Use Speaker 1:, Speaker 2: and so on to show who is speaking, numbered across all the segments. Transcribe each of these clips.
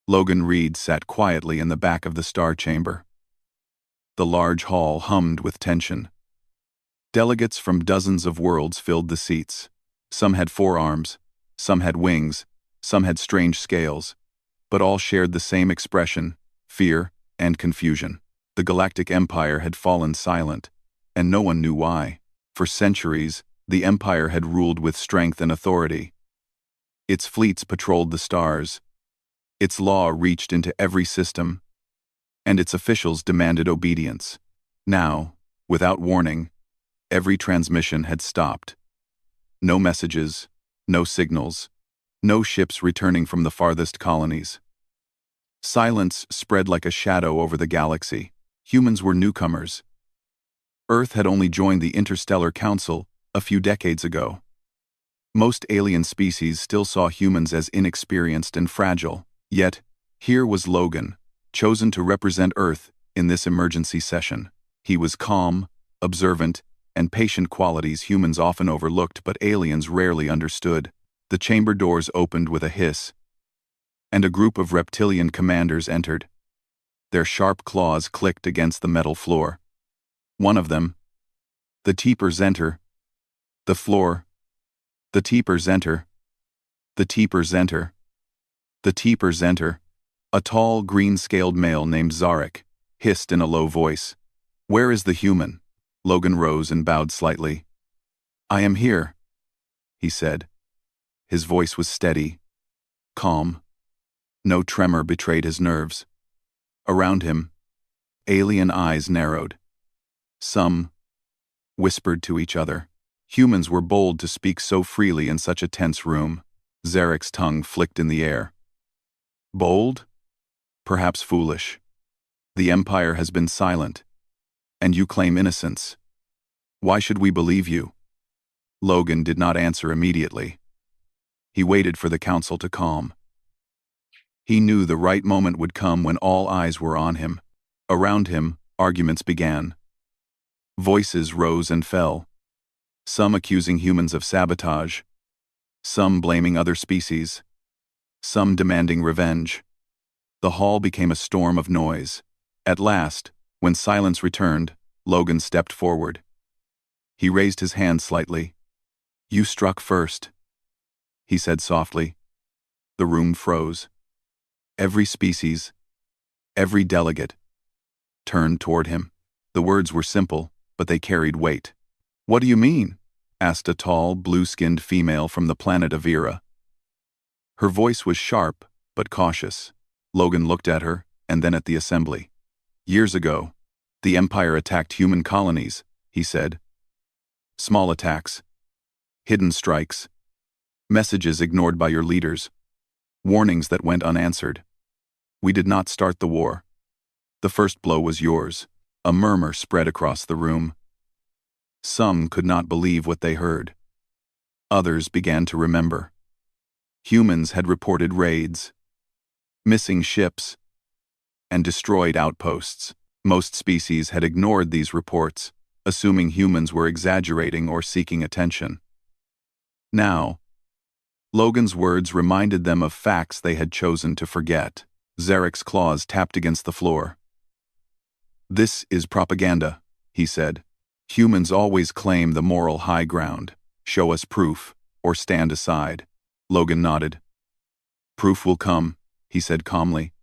Speaker 1: Logan Reed sat quietly in the back of the star chamber. The large hall hummed with tension. Delegates from dozens of worlds filled the seats. Some had forearms, some had wings, some had strange scales, but all shared the same expression: fear and confusion. The Galactic Empire had fallen silent, and no one knew why. For centuries, the Empire had ruled with strength and authority. Its fleets patrolled the stars. Its law reached into every system, and its officials demanded obedience. Now, without warning, every transmission had stopped. No messages, no signals, no ships returning from the farthest colonies. Silence spread like a shadow over the galaxy. Humans were newcomers. Earth had only joined the Interstellar Council a few decades ago. Most alien species still saw humans as inexperienced and fragile. Yet, here was Logan, chosen to represent Earth in this emergency session. He was calm, observant, and patient, qualities humans often overlooked but aliens rarely understood. The chamber doors opened with a hiss, and a group of reptilian commanders entered. Their sharp claws clicked against the metal floor. One of them, the Teepers enter. The floor. The Teepers enter. The Teepers enter. The Teepers enter. A tall, green-scaled male named Zarek hissed in a low voice. "Where is the human?" Logan rose and bowed slightly. "I am here," he said. His voice was steady, calm. No tremor betrayed his nerves. Around him, alien eyes narrowed. Some whispered to each other. Humans were bold to speak so freely in such a tense room. Zarek's tongue flicked in the air. "Bold? Perhaps foolish. The Empire has been silent, and you claim innocence. Why should we believe you?" Logan did not answer immediately. He waited for the council to calm. He knew the right moment would come when all eyes were on him. Around him, arguments began. Voices rose and fell, some accusing humans of sabotage, some blaming other species, some demanding revenge. The hall became a storm of noise. At last, when silence returned, Logan stepped forward. He raised his hand slightly. "You struck first," he said softly. The room froze. Every species, every delegate, turned toward him. The words were simple, but they carried weight. "What do you mean?" asked a tall, blue-skinned female from the planet Avira. Her voice was sharp, but cautious. Logan looked at her, and then at the assembly. "Years ago, the Empire attacked human colonies," he said. "Small attacks, hidden strikes, messages ignored by your leaders, warnings that went unanswered. We did not start the war. The first blow was yours." A murmur spread across the room. Some could not believe what they heard. Others began to remember. Humans had reported raids, missing ships, and destroyed outposts. Most species had ignored these reports, assuming humans were exaggerating or seeking attention. Now, Logan's words reminded them of facts they had chosen to forget. Zarek's claws tapped against the floor. "This is propaganda," he said. "Humans always claim the moral high ground. Show us proof, or stand aside." Logan nodded. "Proof will come," he said calmly.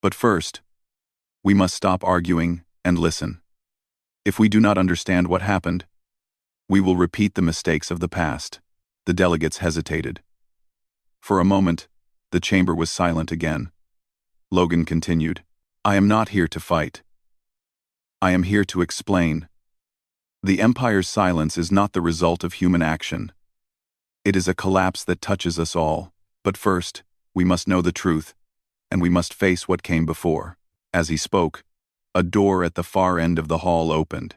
Speaker 1: "But first, we must stop arguing and listen. If we do not understand what happened, we will repeat the mistakes of the past." The delegates hesitated. For a moment, the chamber was silent again. Logan continued, "I am not here to fight. I am here to explain. The Empire's silence is not the result of human action. It is a collapse that touches us all. But first, we must know the truth, and we must face what came before." As he spoke, a door at the far end of the hall opened.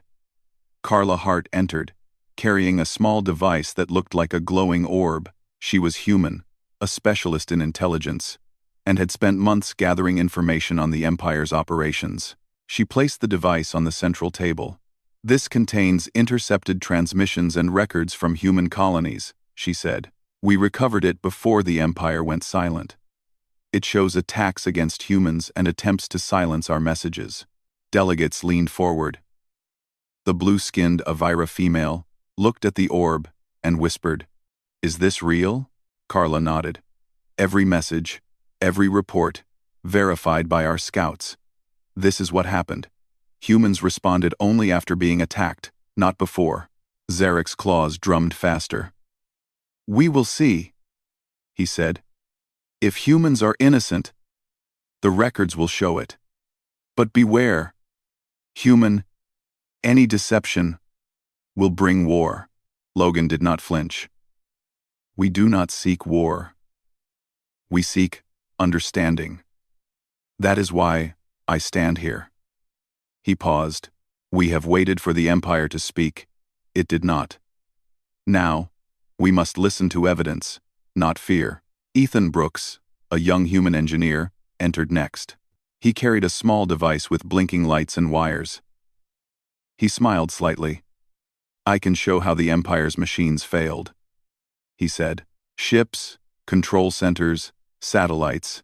Speaker 1: Carla Hart entered, carrying a small device that looked like a glowing orb. She was human, a specialist in intelligence, and had spent months gathering information on the Empire's operations. She placed the device on the central table. "This contains intercepted transmissions and records from human colonies," she said. "We recovered it before the Empire went silent." It shows attacks against humans and attempts to silence our messages. Delegates leaned forward. The blue-skinned Avira female looked at the orb and whispered, "Is this real?" Carla nodded. "Every message, every report, verified by our scouts. This is what happened. Humans responded only after being attacked, not before." Zarek's claws drummed faster. "We will see," he said. "If humans are innocent, the records will show it. But beware. Human, any deception will bring war." Logan did not flinch. "We do not seek war. We seek understanding. That is why I stand here." He paused. "We have waited for the Empire to speak. It did not. Now, we must listen to evidence, not fear." Ethan Brooks, a young human engineer, entered next. He carried a small device with blinking lights and wires. He smiled slightly. "I can show how the Empire's machines failed," he said. "Ships, control centers, satellites.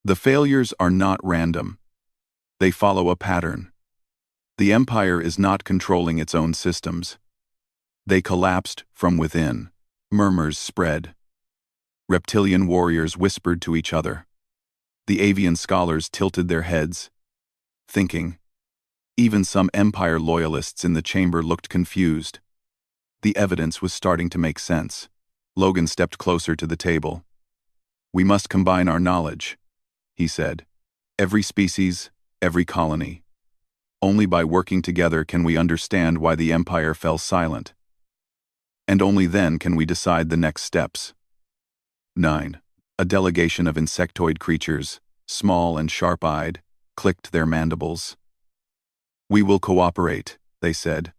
Speaker 1: The failures are not random. They follow a pattern. The Empire is not controlling its own systems. They collapsed from within." Murmurs spread. Reptilian warriors whispered to each other. The avian scholars tilted their heads, thinking. Even some Empire loyalists in the chamber looked confused. The evidence was starting to make sense. Logan stepped closer to the table. "We must combine our knowledge," he said. "Every species, every colony. Only by working together can we understand why the Empire fell silent. And only then can we decide the next steps." 9. A delegation of insectoid creatures, small and sharp-eyed, clicked their mandibles. "We will cooperate," they said.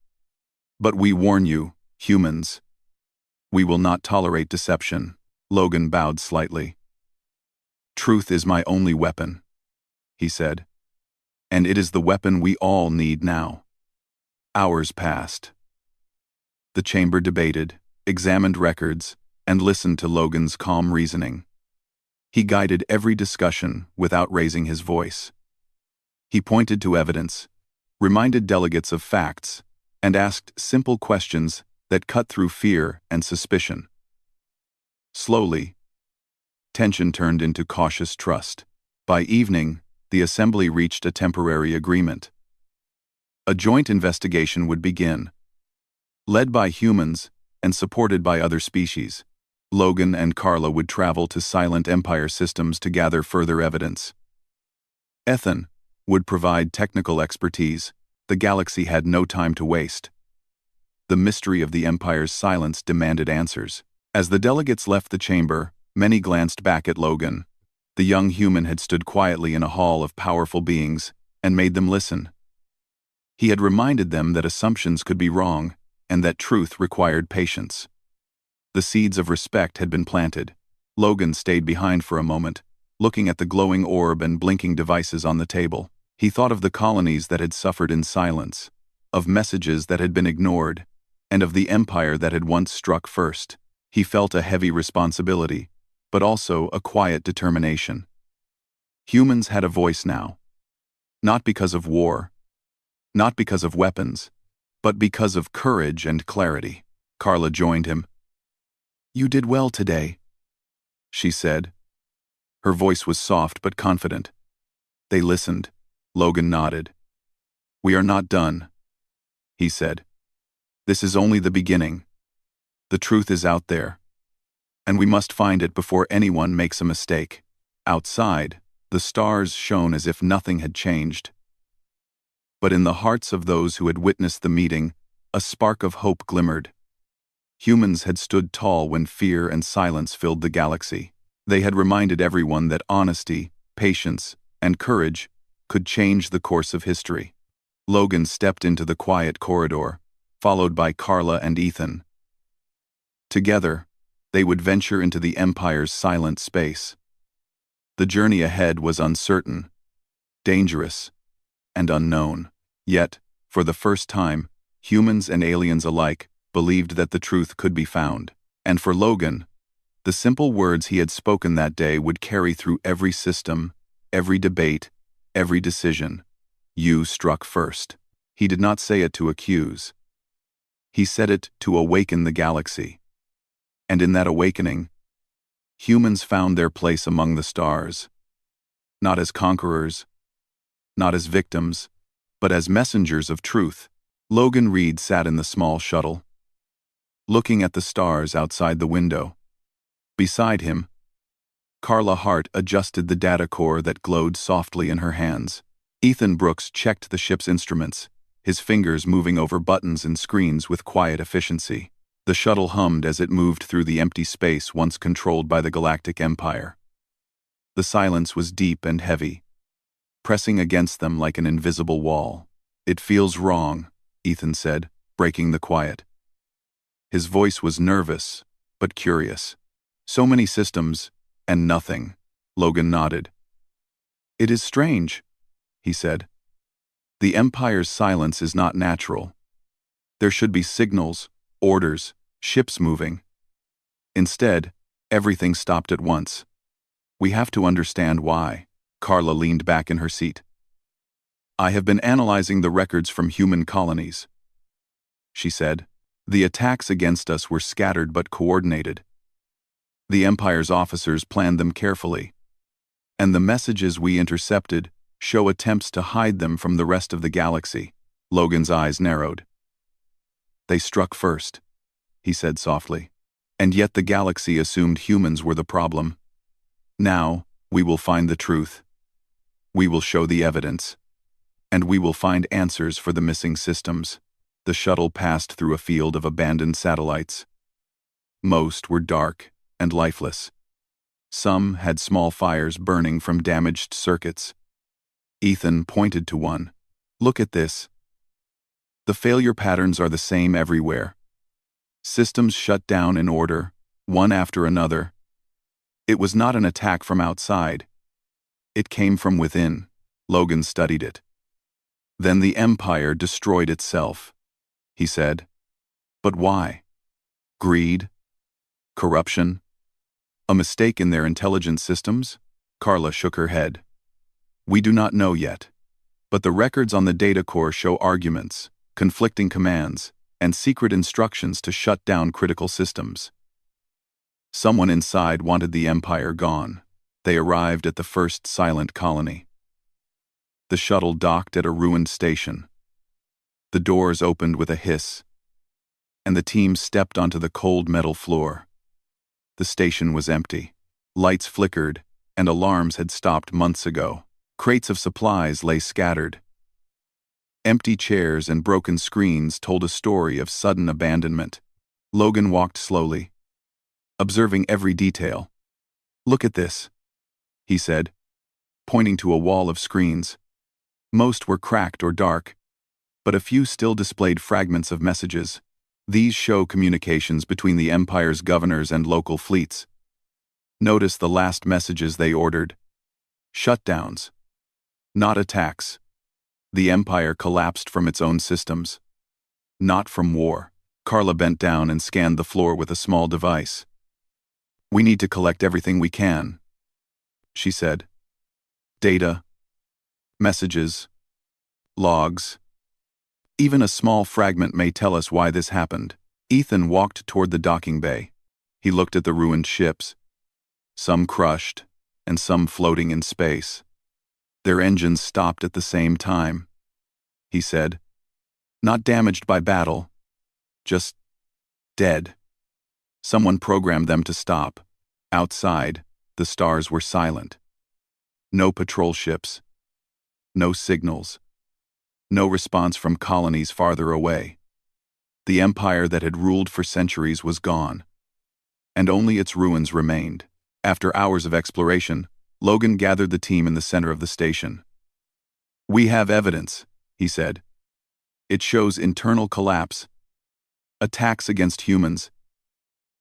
Speaker 1: "But we warn you, humans. We will not tolerate deception." Logan bowed slightly. "Truth is my only weapon," he said. "And it is the weapon we all need now." Hours passed. The chamber debated, examined records, and listened to Logan's calm reasoning. He guided every discussion without raising his voice. He pointed to evidence, reminded delegates of facts, and asked simple questions that cut through fear and suspicion. Slowly, tension turned into cautious trust. By evening, the assembly reached a temporary agreement. A joint investigation would begin, led by humans and supported by other species. Logan and Carla would travel to silent Empire systems to gather further evidence. Ethan would provide technical expertise. The galaxy had no time to waste. The mystery of the Empire's silence demanded answers. As the delegates left the chamber, many glanced back at Logan. The young human had stood quietly in a hall of powerful beings and made them listen. He had reminded them that assumptions could be wrong and that truth required patience. The seeds of respect had been planted. Logan stayed behind for a moment, looking at the glowing orb and blinking devices on the table. He thought of the colonies that had suffered in silence, of messages that had been ignored, and of the Empire that had once struck first. He felt a heavy responsibility, but also a quiet determination. Humans had a voice now. Not because of war, not because of weapons, but because of courage and clarity. Carla joined him. "You did well today," she said. Her voice was soft but confident. They listened. Logan nodded. "We are not done," he said. "This is only the beginning. The truth is out there, and we must find it before anyone makes a mistake." Outside, the stars shone as if nothing had changed. But in the hearts of those who had witnessed the meeting, a spark of hope glimmered. Humans had stood tall when fear and silence filled the galaxy. They had reminded everyone that honesty, patience, and courage could change the course of history. Logan stepped into the quiet corridor, followed by Carla and Ethan. Together, they would venture into the Empire's silent space. The journey ahead was uncertain, dangerous, and unknown. Yet, for the first time, humans and aliens alike believed that the truth could be found. And for Logan, The simple words he had spoken that day would carry through every system, every debate, every decision. You struck first. He did not say it to accuse. He said it to awaken the galaxy. And in that awakening, humans found their place among the stars. Not as conquerors, not as victims, but as messengers of truth. Logan Reed sat in the small shuttle, looking at the stars outside the window. Beside him, Carla Hart adjusted the data core that glowed softly in her hands. Ethan Brooks checked the ship's instruments, his fingers moving over buttons and screens with quiet efficiency. The shuttle hummed as it moved through the empty space once controlled by the Galactic Empire. The silence was deep and heavy, pressing against them like an invisible wall. "It feels wrong," Ethan said, breaking the quiet. His voice was nervous, but curious. "So many systems, and nothing." Logan nodded. "It is strange," he said. "The Empire's silence is not natural. There should be signals, orders, ships moving. Instead, everything stopped at once. We have to understand why." Carla leaned back in her seat. "I have been analyzing the records from human colonies," she said. "The attacks against us were scattered but coordinated. The Empire's officers planned them carefully, and the messages we intercepted show attempts to hide them from the rest of the galaxy." Logan's eyes narrowed. "They struck first," he said softly, "and yet the galaxy assumed humans were the problem. Now, we will find the truth. We will show the evidence. And we will find answers for the missing systems." The shuttle passed through a field of abandoned satellites. Most were dark and lifeless. Some had small fires burning from damaged circuits. Ethan pointed to one. "Look at this. The failure patterns are the same everywhere. Systems shut down in order, one after another. It was not an attack from outside. It came from within." Logan studied it. "Then the Empire destroyed itself," he said. "But why? Greed? Corruption? A mistake in their intelligence systems?" Carla shook her head. "We do not know yet, but the records on the data core show arguments, conflicting commands, and secret instructions to shut down critical systems. Someone inside wanted the Empire gone. They arrived at the first silent colony. The shuttle docked at a ruined station. The doors opened with a hiss, and the team stepped onto the cold metal floor. The station was empty. Lights flickered, and alarms had stopped months ago. Crates of supplies lay scattered. Empty chairs and broken screens told a story of sudden abandonment. Logan walked slowly, observing every detail. "Look at this," he said, pointing to a wall of screens. Most were cracked or dark, but a few still displayed fragments of messages. These show communications between the Empire's governors and local fleets. Notice the last messages they ordered. Shutdowns, not attacks. The Empire collapsed from its own systems, not from war. Carla bent down and scanned the floor with a small device. "We need to collect everything we can," she said. "Data, messages, logs. Even a small fragment may tell us why this happened." Ethan walked toward the docking bay. He looked at the ruined ships, some crushed and some floating in space. Their engines stopped at the same time, he said. Not damaged by battle, just dead. Someone programmed them to stop. Outside, the stars were silent. No patrol ships, no signals, no response from colonies farther away. The empire that had ruled for centuries was gone, and only its ruins remained. After hours of exploration, Logan gathered the team in the center of the station. "We have evidence," he said. "It shows internal collapse, attacks against humans,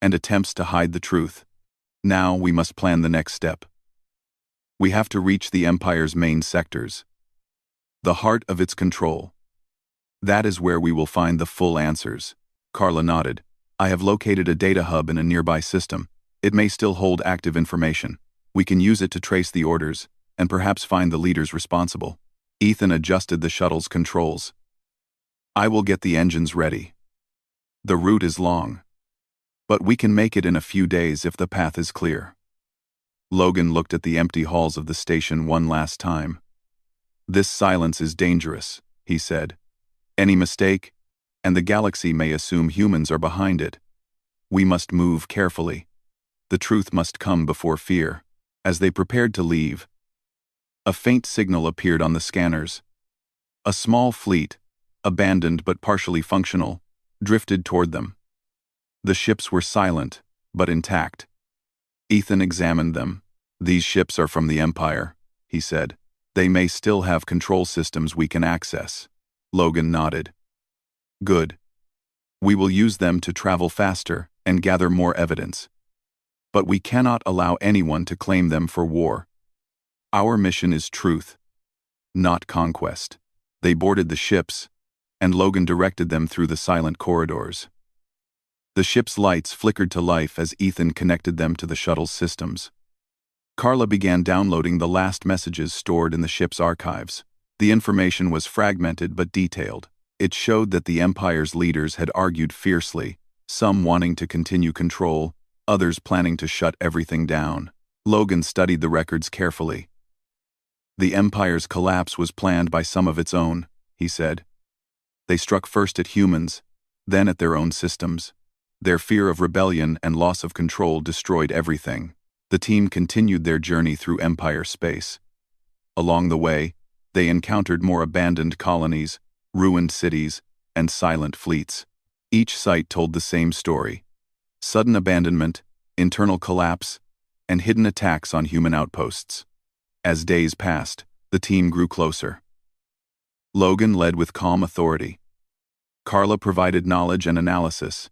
Speaker 1: and attempts to hide the truth. Now we must plan the next step. We have to reach the Empire's main sectors, the heart of its control. That is where we will find the full answers." Carla nodded. "I have located a data hub in a nearby system. It may still hold active information. We can use it to trace the orders, and perhaps find the leaders responsible. Ethan adjusted the shuttle's controls. I will get the engines ready. The route is long, but we can make it in a few days if the path is clear. Logan looked at the empty halls of the station one last time. This silence is dangerous, he said. Any mistake, and the galaxy may assume humans are behind it. We must move carefully. The truth must come before fear. As they prepared to leave, a faint signal appeared on the scanners. A small fleet, abandoned but partially functional, drifted toward them. The ships were silent, but intact. Ethan examined them. These ships are from the Empire, he said. They may still have control systems we can access. Logan nodded. Good. We will use them to travel faster and gather more evidence. But we cannot allow anyone to claim them for war. Our mission is truth, not conquest. They boarded the ships, and Logan directed them through the silent corridors. The ship's lights flickered to life as Ethan connected them to the shuttle's systems. Carla began downloading the last messages stored in the ship's archives. The information was fragmented but detailed. It showed that the Empire's leaders had argued fiercely, some wanting to continue control, others planning to shut everything down. Logan studied the records carefully. The Empire's collapse was planned by some of its own, he said. They struck first at humans, then at their own systems. Their fear of rebellion and loss of control destroyed everything. The team continued their journey through Empire space. Along the way, they encountered more abandoned colonies, ruined cities, and silent fleets. Each site told the same story: sudden abandonment, internal collapse, and hidden attacks on human outposts. As days passed, the team grew closer. Logan led with calm authority. Carla provided knowledge and analysis,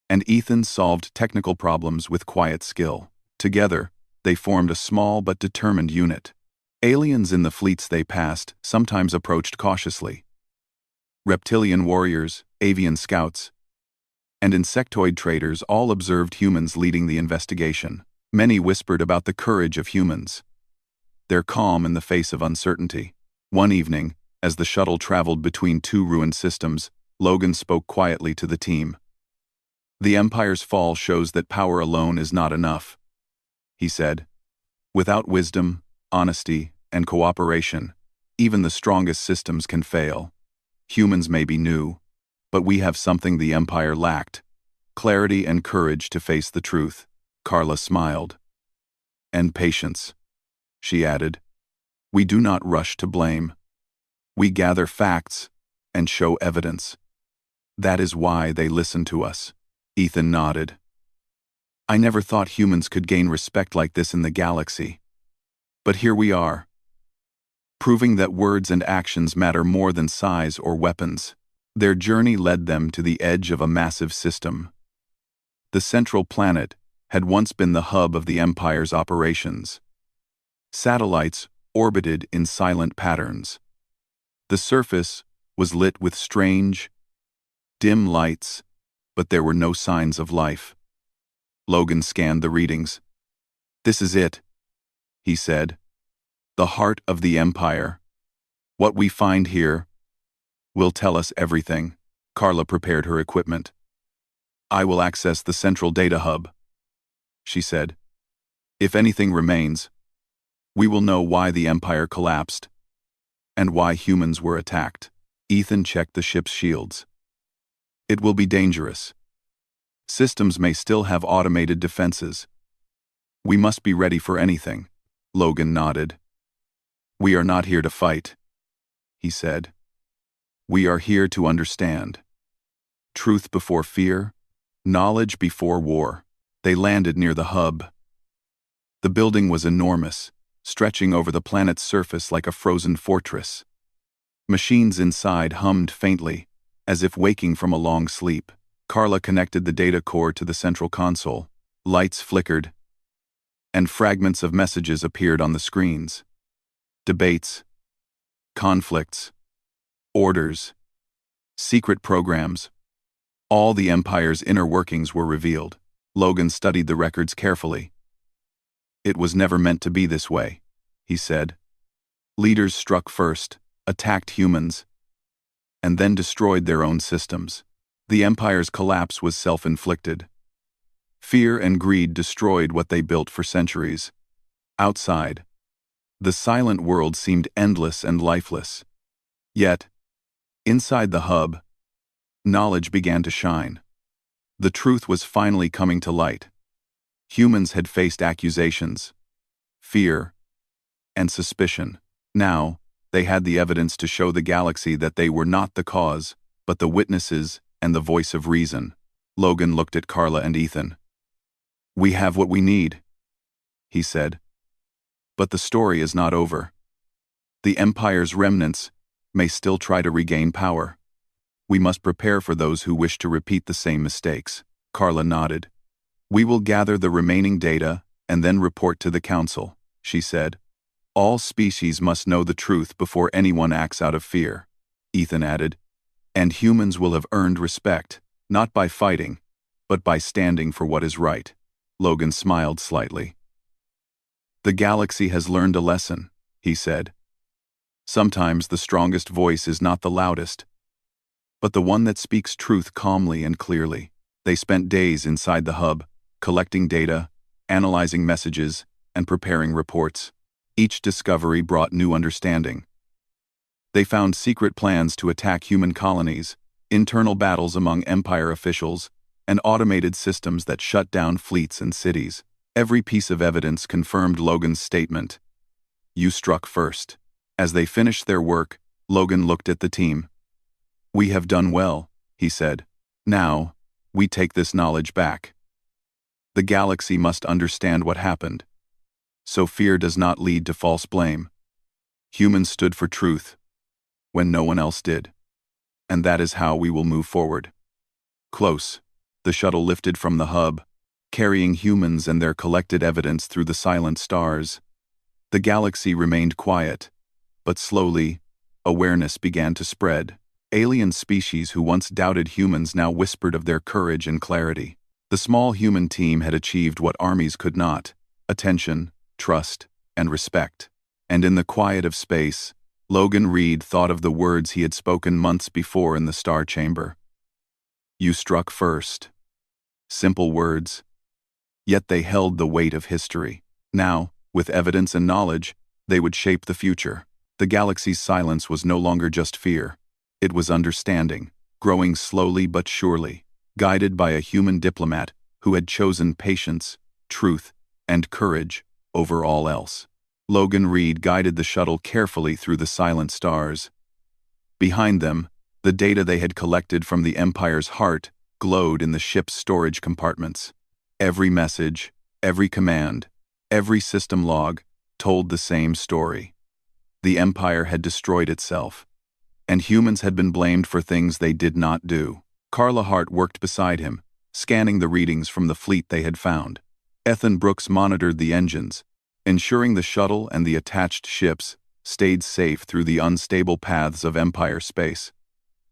Speaker 1: and Ethan solved technical problems with quiet skill. Together, they formed a small but determined unit. Aliens in the fleets they passed sometimes approached cautiously. Reptilian warriors, avian scouts, and insectoid traders all observed humans leading the investigation. Many whispered about the courage of humans, their calm in the face of uncertainty. One evening, as the shuttle traveled between two ruined systems, Logan spoke quietly to the team. The Empire's fall shows that power alone is not enough, he said. Without wisdom, honesty, and cooperation, even the strongest systems can fail. Humans may be new, but we have something the Empire lacked: clarity and courage to face the truth. Carla smiled. And patience, she added. We do not rush to blame. We gather facts and show evidence. That is why they listen to us. Ethan nodded. I never thought humans could gain respect like this in the galaxy. But here we are, proving that words and actions matter more than size or weapons. Their journey led them to the edge of a massive system. The central planet had once been the hub of the Empire's operations. Satellites orbited in silent patterns. The surface was lit with strange, dim lights, but there were no signs of life. Logan scanned the readings. This is it, he said. The heart of the Empire. What we find here will tell us everything. Carla prepared her equipment. I will access the central data hub, she said. If anything remains, we will know why the Empire collapsed and why humans were attacked. Ethan checked the ship's shields. It will be dangerous. Systems may still have automated defenses. We must be ready for anything. Logan nodded. We are not here to fight, he said. We are here to understand. Truth before fear, knowledge before war. They landed near the hub. The building was enormous, stretching over the planet's surface like a frozen fortress. Machines inside hummed faintly, as if waking from a long sleep. Carla connected the data core to the central console. Lights flickered, and fragments of messages appeared on the screens. Debates, conflicts, orders, secret programs. All the Empire's inner workings were revealed. Logan studied the records carefully. It was never meant to be this way, he said. Leaders struck first, attacked humans, and then destroyed their own systems. The Empire's collapse was self-inflicted. Fear and greed destroyed what they built for centuries. Outside, the silent world seemed endless and lifeless. Yet, inside the hub, knowledge began to shine. The truth was finally coming to light. Humans had faced accusations, fear, and suspicion. Now, they had the evidence to show the galaxy that they were not the cause, but the witnesses and the voice of reason. Logan looked at Carla and Ethan. "We have what we need," he said. "But the story is not over. The Empire's remnants may still try to regain power. We must prepare for those who wish to repeat the same mistakes." Carla nodded. "We will gather the remaining data and then report to the Council," she said. "All species must know the truth before anyone acts out of fear," Ethan added. "And humans will have earned respect, not by fighting, but by standing for what is right." Logan smiled slightly. "The galaxy has learned a lesson," he said. "Sometimes the strongest voice is not the loudest, but the one that speaks truth calmly and clearly." They spent days inside the hub, collecting data, analyzing messages, and preparing reports. Each discovery brought new understanding. They found secret plans to attack human colonies, internal battles among Empire officials, and automated systems that shut down fleets and cities. Every piece of evidence confirmed Logan's statement. "You struck first." As they finished their work, Logan looked at the team. "We have done well," he said. "Now, we take this knowledge back. The galaxy must understand what happened, so fear does not lead to false blame. Humans stood for truth when no one else did, and that is how we will move forward." Close, the shuttle lifted from the hub, carrying humans and their collected evidence through the silent stars. The galaxy remained quiet, but slowly, awareness began to spread. Alien species who once doubted humans now whispered of their courage and clarity. The small human team had achieved what armies could not: attention, trust, and respect. And in the quiet of space, Logan Reed thought of the words he had spoken months before in the Star Chamber. "You struck first." Simple words, yet they held the weight of history. Now, with evidence and knowledge, they would shape the future. The galaxy's silence was no longer just fear. It was understanding, growing slowly but surely, guided by a human diplomat who had chosen patience, truth, and courage over all else. Logan Reed guided the shuttle carefully through the silent stars. Behind them, the data they had collected from the Empire's heart glowed in the ship's storage compartments. Every message, every command, every system log told the same story. The Empire had destroyed itself, and humans had been blamed for things they did not do. Carla Hart worked beside him, scanning the readings from the fleet they had found. Ethan Brooks monitored the engines, ensuring the shuttle and the attached ships stayed safe through the unstable paths of Empire space.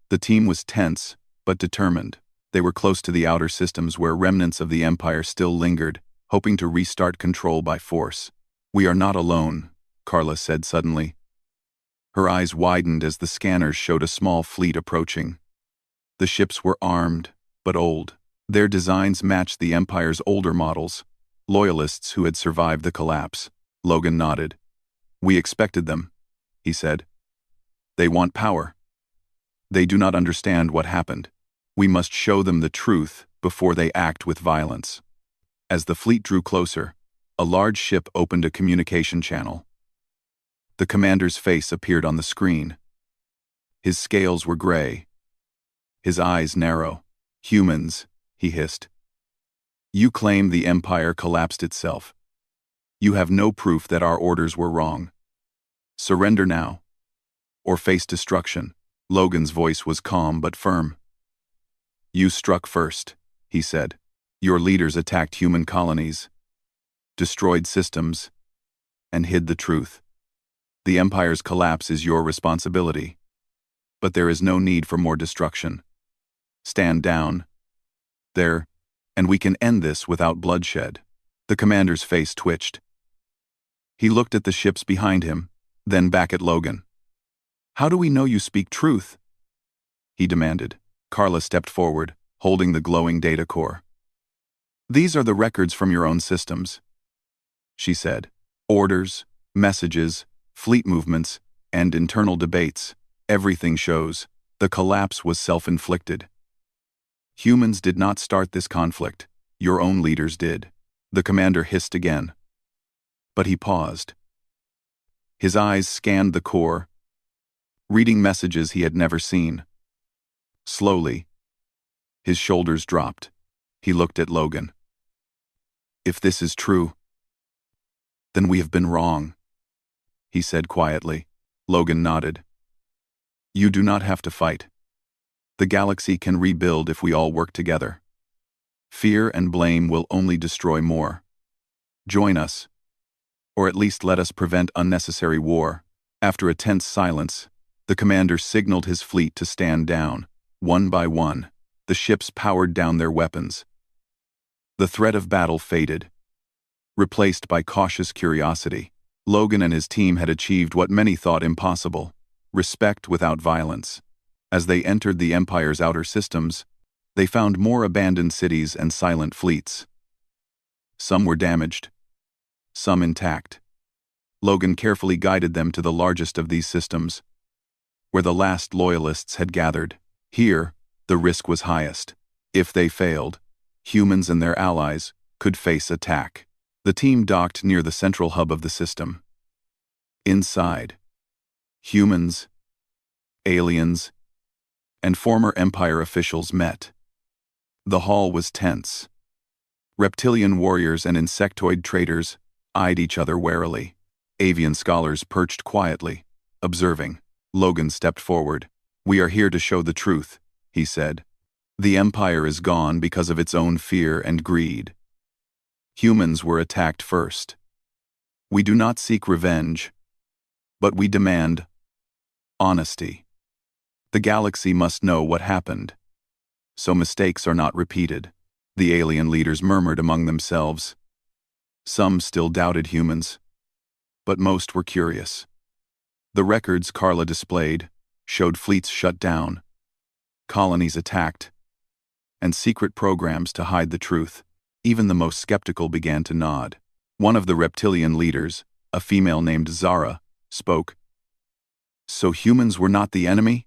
Speaker 1: The team was tense, but determined. They were close to the outer systems where remnants of the Empire still lingered, hoping to restart control by force. "We are not alone," Carla said suddenly. Her eyes widened as the scanners showed a small fleet approaching. The ships were armed, but old. Their designs matched the Empire's older models, loyalists who had survived the collapse. Logan nodded. "We expected them," he said. "They want power. They do not understand what happened. We must show them the truth before they act with violence." As the fleet drew closer, a large ship opened a communication channel. The commander's face appeared on the screen. His scales were gray, his eyes narrow. "Humans," he hissed. "You claim the Empire collapsed itself. You have no proof that our orders were wrong. Surrender now, or face destruction." Logan's voice was calm but firm. "You struck first," he said. "Your leaders attacked human colonies, destroyed systems, and hid the truth. The Empire's collapse is your responsibility. But there is no need for more destruction. Stand down. There and we can end this without bloodshed." The commander's face twitched. He looked at the ships behind him, then back at Logan. "How do we know you speak truth?" he demanded. Carla stepped forward, holding the glowing data core. "These are the records from your own systems," she said. "Orders, messages, fleet movements, and internal debates. Everything shows the collapse was self-inflicted. Humans did not start this conflict. Your own leaders did." The commander hissed again. But he paused. His eyes scanned the core, reading messages he had never seen. Slowly, his shoulders dropped. He looked at Logan. "If this is true, then we have been wrong," he said quietly. Logan nodded. "You do not have to fight. The galaxy can rebuild if we all work together. Fear and blame will only destroy more. Join us, or at least let us prevent unnecessary war." After a tense silence, the commander signaled his fleet to stand down. One by one, the ships powered down their weapons. The threat of battle faded, replaced by cautious curiosity. Logan and his team had achieved what many thought impossible: respect without violence. As they entered the Empire's outer systems, they found more abandoned cities and silent fleets. Some were damaged, some intact. Logan carefully guided them to the largest of these systems, where the last loyalists had gathered. Here, the risk was highest. If they failed, humans and their allies could face attack. The team docked near the central hub of the system. Inside, humans, aliens, and former Empire officials met. The hall was tense. Reptilian warriors and insectoid traders eyed each other warily. Avian scholars perched quietly, observing. Logan stepped forward. "We are here to show the truth," he said. "The Empire is gone because of its own fear and greed. Humans were attacked first. We do not seek revenge, but we demand honesty. The galaxy must know what happened, so mistakes are not repeated." The alien leaders murmured among themselves. Some still doubted humans, but most were curious. The records Carla displayed showed fleets shut down, colonies attacked, and secret programs to hide the truth. Even the most skeptical began to nod. One of the reptilian leaders, a female named Zara, spoke. "So humans were not the enemy?"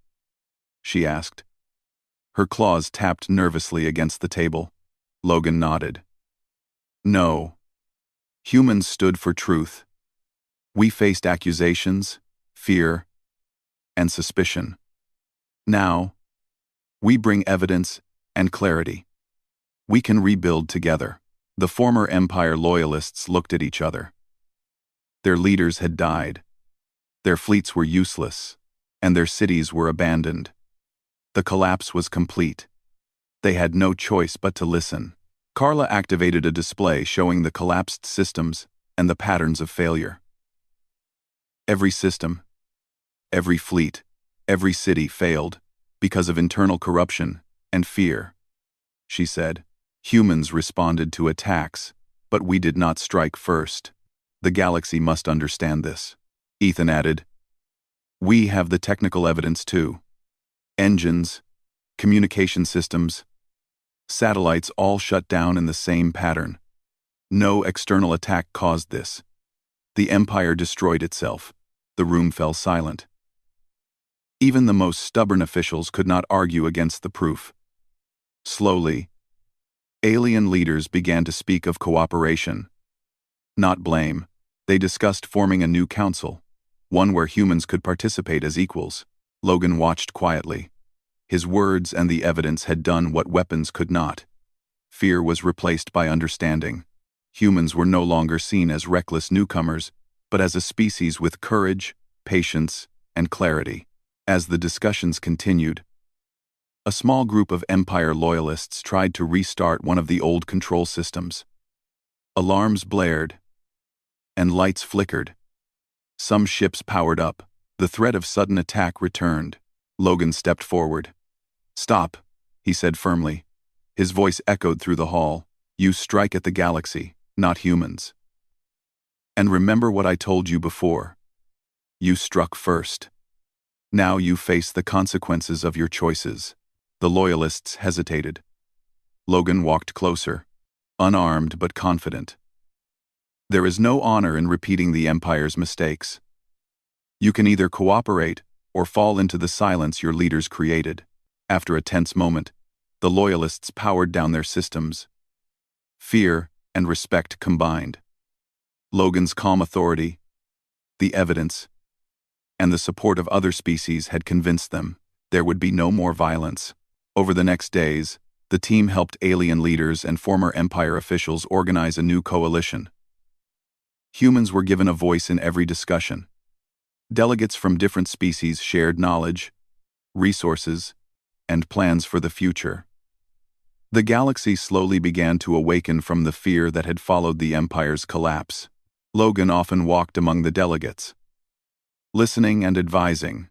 Speaker 1: she asked. Her claws tapped nervously against the table. Logan nodded. "No. Humans stood for truth. We faced accusations, fear, and suspicion. Now, we bring evidence and clarity. We can rebuild together." The former Empire loyalists looked at each other. Their leaders had died. Their fleets were useless, and their cities were abandoned. The collapse was complete. They had no choice but to listen. Carla activated a display showing the collapsed systems and the patterns of failure. Every system, every fleet, every city failed because of internal corruption and fear, she said. "Humans responded to attacks, but we did not strike first. The galaxy must understand this." Ethan added, "We have the technical evidence too. Engines, communication systems, satellites all shut down in the same pattern. No external attack caused this. The Empire destroyed itself." The room fell silent. Even the most stubborn officials could not argue against the proof. Slowly, alien leaders began to speak of cooperation, not blame. They discussed forming a new council, one where humans could participate as equals. Logan watched quietly. His words and the evidence had done what weapons could not. Fear was replaced by understanding. Humans were no longer seen as reckless newcomers, but as a species with courage, patience, and clarity. As the discussions continued, a small group of Empire loyalists tried to restart one of the old control systems. Alarms blared, and lights flickered. Some ships powered up. The threat of sudden attack returned. Logan stepped forward. "Stop," he said firmly. His voice echoed through the hall. You strike at the galaxy, not humans. And remember what I told you before. You struck first. Now you face the consequences of your choices. The loyalists hesitated. Logan walked closer, unarmed but confident. There is no honor in repeating the Empire's mistakes. You can either cooperate or fall into the silence your leaders created. After a tense moment, the loyalists powered down their systems. Fear and respect combined. Logan's calm authority, the evidence, and the support of other species had convinced them there would be no more violence. Over the next days, the team helped alien leaders and former Empire officials organize a new coalition. Humans were given a voice in every discussion. Delegates from different species shared knowledge, resources, and plans for the future. The galaxy slowly began to awaken from the fear that had followed the Empire's collapse. Logan often walked among the delegates, listening and advising.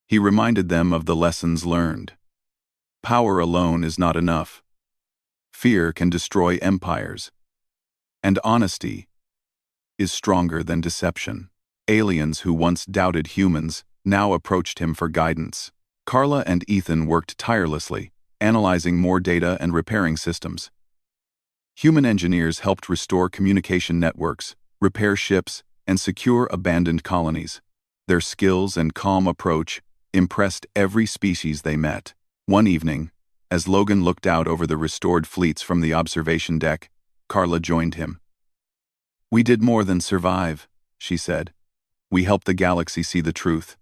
Speaker 1: He reminded them of the lessons learned. Power alone is not enough. Fear can destroy empires. And honesty is stronger than deception. Aliens who once doubted humans now approached him for guidance. Carla and Ethan worked tirelessly, analyzing more data and repairing systems. Human engineers helped restore communication networks, repair ships, and secure abandoned colonies. Their skills and calm approach impressed every species they met. One evening, as Logan looked out over the restored fleets from the observation deck, Carla joined him. "We did more than survive," she said. "We helped the galaxy see the truth.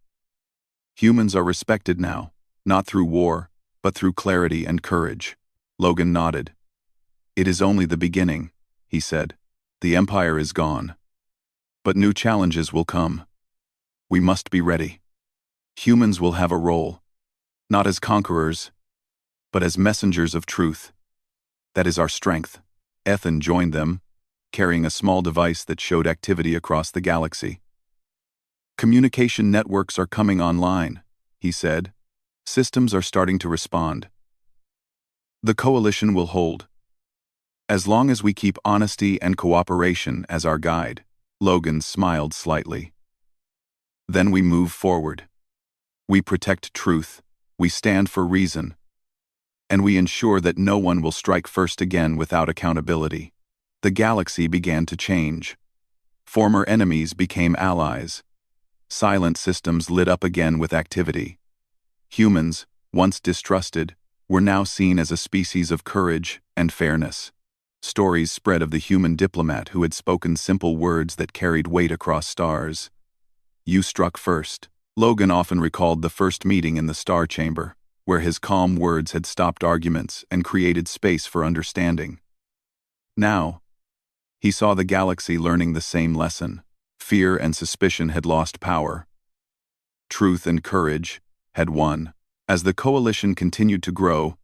Speaker 1: Humans are respected now, not through war, but through clarity and courage." Logan nodded. "It is only the beginning," he said. "The Empire is gone. But new challenges will come. We must be ready. Humans will have a role, not as conquerors, but as messengers of truth. That is our strength." Ethan joined them, carrying a small device that showed activity across the galaxy. "Communication networks are coming online," he said. "Systems are starting to respond. The coalition will hold, as long as we keep honesty and cooperation as our guide." Logan smiled slightly. "Then we move forward. We protect truth, we stand for reason, and we ensure that no one will strike first again without accountability." The galaxy began to change. Former enemies became allies. Silent systems lit up again with activity. Humans, once distrusted, were now seen as a species of courage and fairness. Stories spread of the human diplomat who had spoken simple words that carried weight across stars. "You struck first." Logan often recalled the first meeting in the Star Chamber, where his calm words had stopped arguments and created space for understanding. Now, he saw the galaxy learning the same lesson. Fear and suspicion had lost power. Truth and courage had won. As the coalition continued to grow,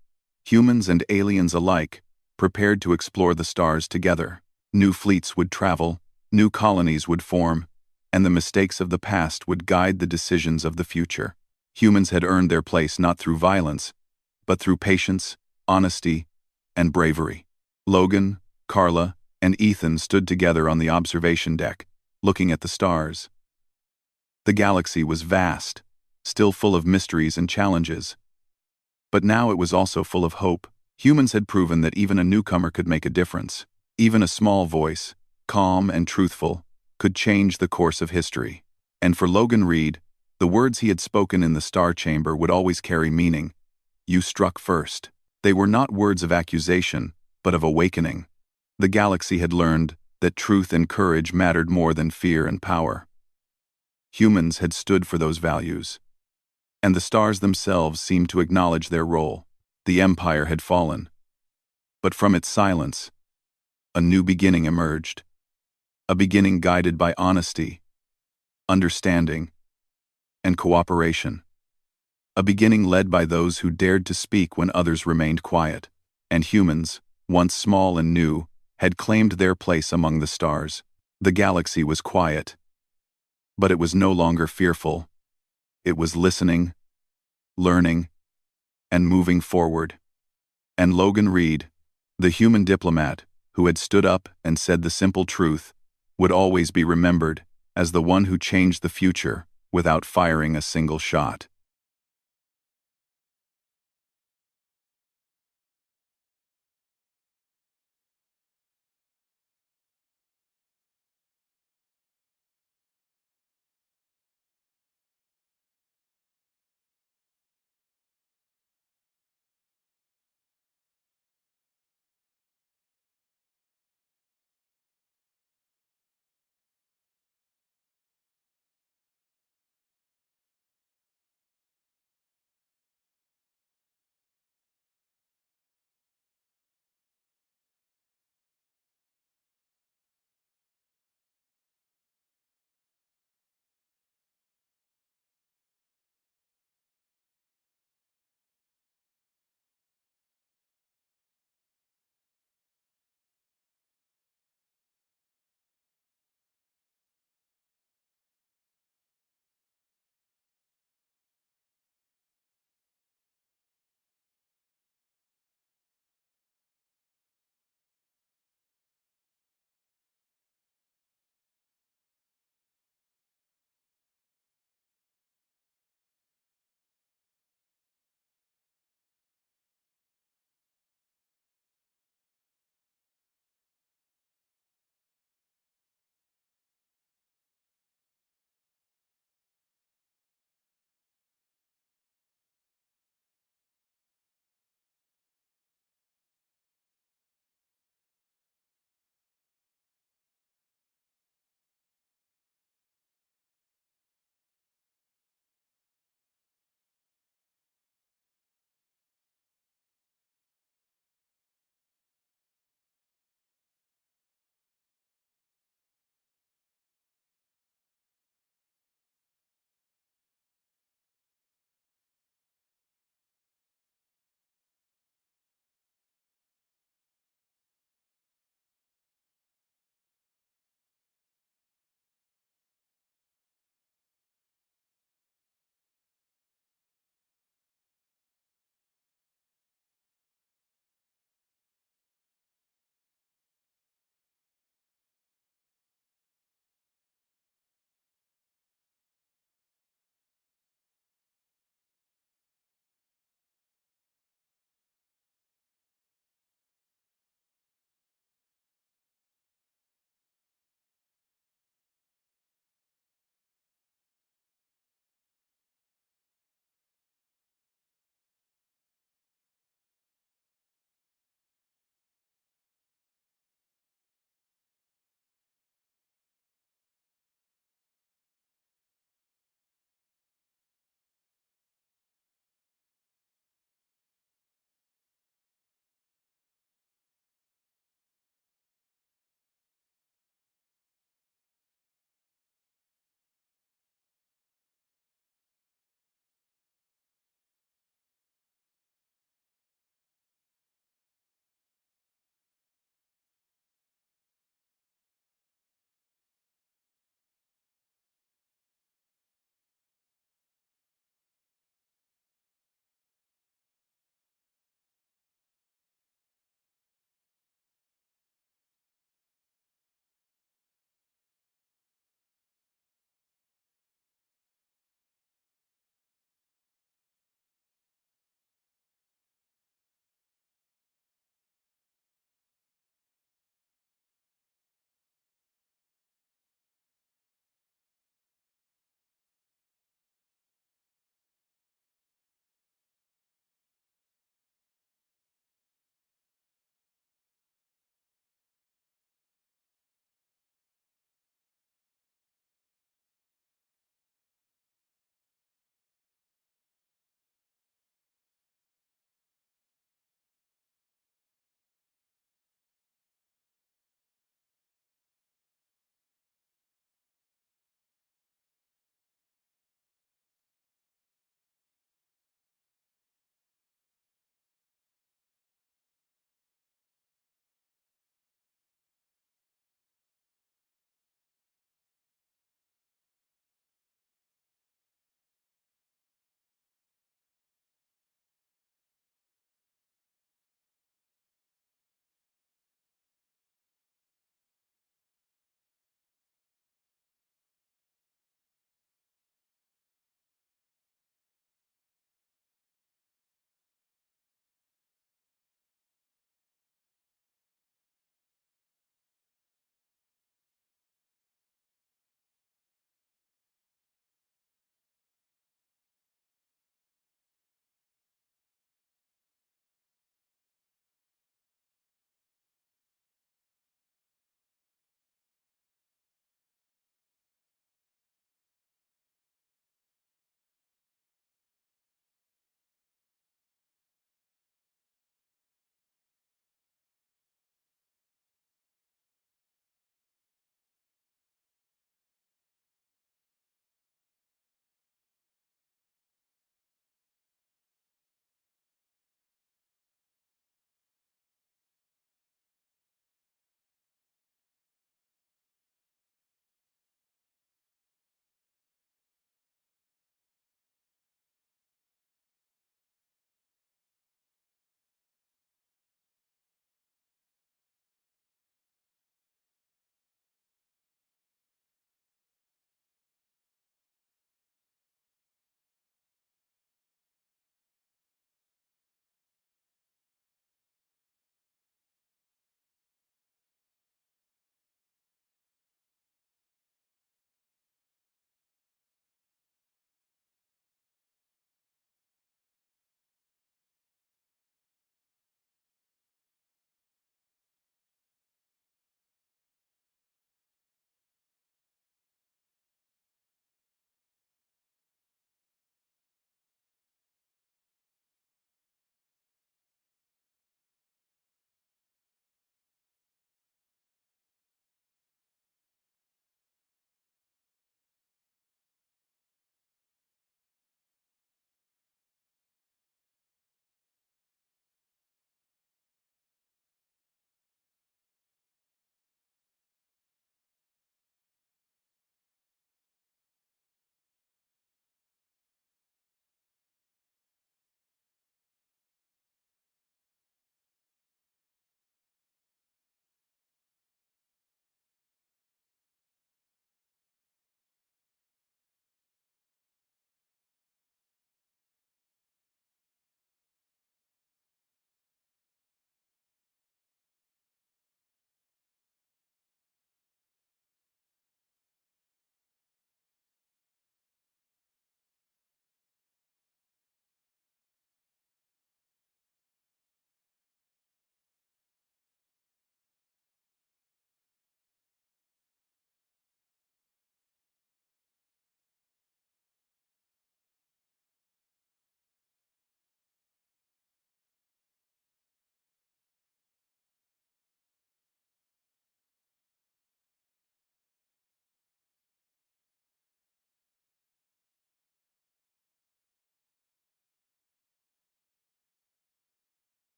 Speaker 1: humans and aliens alike prepared to explore the stars together. New fleets would travel, new colonies would form, and the mistakes of the past would guide the decisions of the future. Humans had earned their place not through violence, but through patience, honesty, and bravery. Logan, Carla, and Ethan stood together on the observation deck, looking at the stars. The galaxy was vast, still full of mysteries and challenges. But now it was also full of hope. Humans had proven that even a newcomer could make a difference. Even a small voice, calm and truthful, could change the course of history. And for Logan Reed, the words he had spoken in the Star Chamber would always carry meaning. "You struck first." They were not words of accusation, but of awakening. The galaxy had learned that truth and courage mattered more than fear and power. Humans had stood for those values, and the stars themselves seemed to acknowledge their role. The Empire had fallen, but from its silence, a new beginning emerged. A beginning guided by honesty, understanding, and cooperation. A beginning led by those who dared to speak when others remained quiet. And humans, once small and new, had claimed their place among the stars. The galaxy was quiet, but it was no longer fearful. It was listening, learning, and moving forward. And Logan Reed, the human diplomat who had stood up and said the simple truth, would always be remembered as the one who changed the future without firing a single shot.